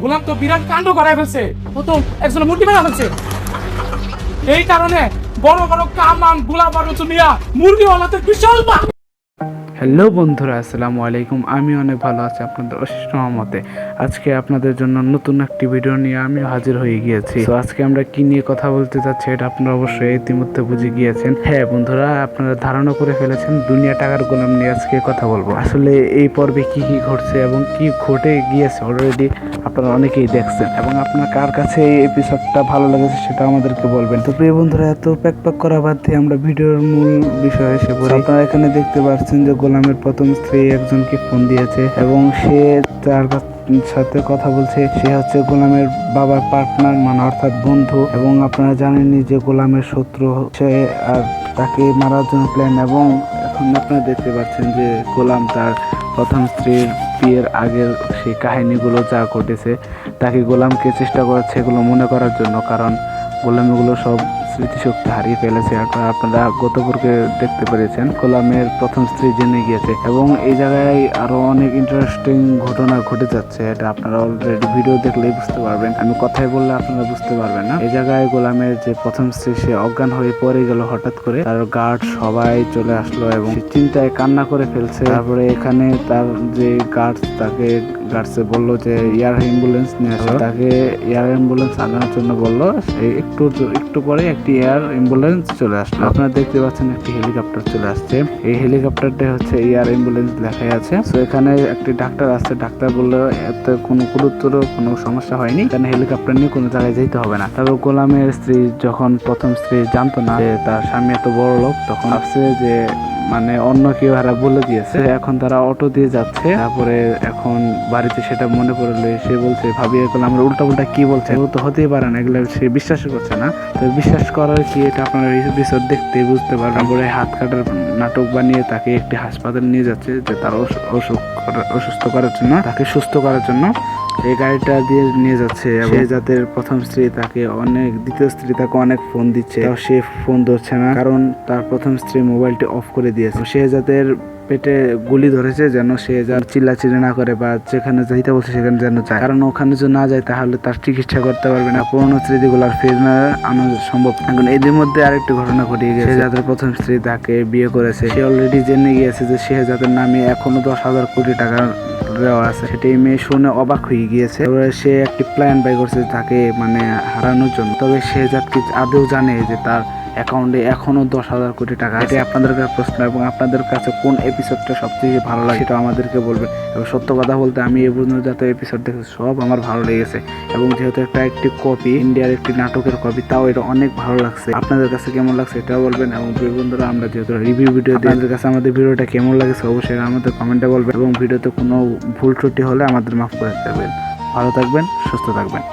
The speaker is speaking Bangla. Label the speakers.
Speaker 1: গোলাম তো বিরাট কাণ্ড করায় ফেলছে, ও তো একজন মুরগি মেরা ফেলছে। এই কারণে বড় বড় কামান গোলা বারুদ নিয়া মুরগিওয়ালাতে বিশাল
Speaker 2: হ্যালো বন্ধুরা, আসসালামু আলাইকুম। আমি অনেক ভালো আছি আপনাদের অশেষ রহমতে। আজকে আপনাদের জন্য নতুন একটি ভিডিও নিয়ে আমি হাজির হয়ে গিয়েছি। তো আজকে আমরা কি নিয়ে কথা বলতে যাচ্ছি এটা আপনারা অবশ্যই ইতিমধ্যে বুঝে গিয়েছেন। হ্যাঁ বন্ধুরা, আপনারা ধারণা করে ফেলেছেন দুনিয়া টাকার গোলাম নিয়ে আজকে কথা বলবো। আসলে এই পর্বে কি কি ঘটছে এবং কি ঘটে গিয়েছে অলরেডি আপনারা অনেকেই দেখছেন, এবং আপনার কার কাছে এই এপিসোডটা ভালো লেগেছে সেটা আমাদেরকে বলবেন। তো প্রিয় বন্ধুরা, এত প্যাক করা বাদ দিয়ে আমরা ভিডিওর মূল বিষয়ে এসে পড়ি। আপনারা এখানে দেখতে পাচ্ছেন যে গোলামের প্রথম স্ত্রী একজনকে ফোন দিয়েছে এবং সে তার সাথে কথা বলছে। সে হচ্ছে গোলামের বাবার পার্টনার, মানে অর্থাৎ বন্ধু, এবং আপনারা জানেনই যে গোলামের শত্রু হচ্ছে আর তাকে মারার জন্য প্ল্যান। এবং এখন আপনারা দেখতে পাচ্ছেন যে গোলাম তার প্রথম স্ত্রীর বিয়ের আগের সেই কাহিনীগুলো যা ঘটেছে তাকে গোলামকে চেষ্টা করেছে এগুলো মনে করার জন্য, কারণ গোলাম এগুলো সব স্মৃতিশক্তি হারিয়ে ফেলেছে। আপনারা গত পর্বে দেখতে পেরেছেন গোলামের প্রথম স্ত্রী জেনে গিয়েছে, এবং এই জায়গায় আরো অনেক ইন্টারেস্টিং ঘটনা ঘটে যাচ্ছে। এটা আপনারা অলরেডি ভিডিও দেখলেই বুঝতে পারবেন, আমি কথাই বললে আপনারা বুঝতে পারবেন না। এই জায়গায় গোলামের যে প্রথম স্ত্রী সে অজ্ঞান হয়ে পড়ে গেল হঠাৎ করে, তার গার্ড সবাই চলে আসলো এবং চিন্তায় কান্না করে ফেলছে। তারপরে এখানে তার যে গার্ড তাকে গার্ডসে বললো যে এয়ার অ্যাম্বুলেন্স নিয়ে আসো, তাকে এয়ার অ্যাম্বুলেন্স আনার জন্য বললো। সেই একটু পরে একটি এয়ার অ্যাম্বুলেন্স চলে আসলো। আপনারা দেখতে পাচ্ছেন একটি হেলিকপ্টার চলে আসছে। এই হেলিকপ্টারটা হচ্ছে এয়ার অ্যাম্বুলেন্স লেখাই আছে। তো এখানে একটি ডাক্তার আসছে, ডাক্তার বললো এতে কোনো গুরুতর কোনো সমস্যা হয়নি, এখানে হেলিকপ্টার নিয়ে কোনো জায়গায় যেতে হবে না। তারপর গোলামের স্ত্রী, যখন প্রথম স্ত্রী জানতো না যে তার স্বামী এত বড় লোক, তখন ভাবছে যে মানে অন্য কেউ হারা বলে দিয়েছে। এখন তারা অটো দিয়ে যাচ্ছে। তারপরে এখন বাড়িতে সেটা মনে পড়লে সে বলছে, ভাবি এখন আমরা উল্টা কি বলছে, এগুলো তো হতেই পারে না, এগুলো সে বিশ্বাস করছে না। তো বিশ্বাস করার কি, এটা আপনারা এপিসোড দেখতে বুঝতে পারবেন। তারপরে হাত কাটার নাটক বানিয়ে তাকে একটি হাসপাতালে নিয়ে যাচ্ছে যে তার অসুস্থ করার জন্য, তাকে সুস্থ করার জন্য এই গাড়িটা দিয়ে নিয়ে যাচ্ছে। সে জাতের প্রথম স্ত্রী তাকে অনেক, দ্বিতীয় স্ত্রী তাকে অনেক ফোন দিচ্ছে, তাও সে ফোন ধরছে না, কারণ তার প্রথম স্ত্রী মোবাইলটি অফ করে দিয়েছে। সে জাতের পেটে গুলি ধরেছে যেন সে যেন চিল্লাচিল্লি না করে বা যেখানে যাইতে বলছে সেখানে যেন যায়, কারণ ওখানে যদি না যায় তাহলে তার চিকিৎসা করতে পারবে না, পুরোনো স্মৃতিগুলো আর ফের না আনা সম্ভব। এখন এদের মধ্যে আরেকটি ঘটনা ঘটিয়ে গেছে। যাদের প্রথম স্ত্রী তাকে বিয়ে করেছে, সে অলরেডি জেনে গিয়েছে যে সে যাদের নামে এখনো 10,000 কোটি টাকা দেওয়া আছে। সেটি মেয়ে শুনে অবাক হয়ে গিয়েছে। তবে সে একটি প্ল্যান বাই করছে তাকে মানে হারানোর জন্য। তবে সে যাতে আদৌ জানে যে তার অ্যাকাউন্টে এখনো 10,000 কোটি টাকা। এটা আপনাদের কাছে প্রশ্ন, এবং আপনাদের কাছে কোন এপিসোডটা সবচেয়ে ভালো লাগে সেটা আমাদেরকে বলবেন। এবং সত্য কথা বলতে আমি এই পর্যন্ত যত এপিসোড দেখেছি সব আমার ভালো লেগেছে, এবং যেহেতু একটি কপি, ইন্ডিয়ার একটি নাটকের কপি, তাও এটা অনেক ভালো লাগছে। আপনাদের কাছে কেমন লাগছে এটাও বলবেন। এবং বন্ধুরা, আমরা যেহেতু রিভিউ ভিডিও দিই, আপনাদের কাছে আমাদের ভিডিওটা কেমন লাগছে অবশ্যই আমাদের কমেন্টে বলবেন, এবং ভিডিওতে কোনো ভুল ত্রুটি হলে আমাদের মাফ করে দেবেন। ভালো থাকবেন, সুস্থ থাকবেন।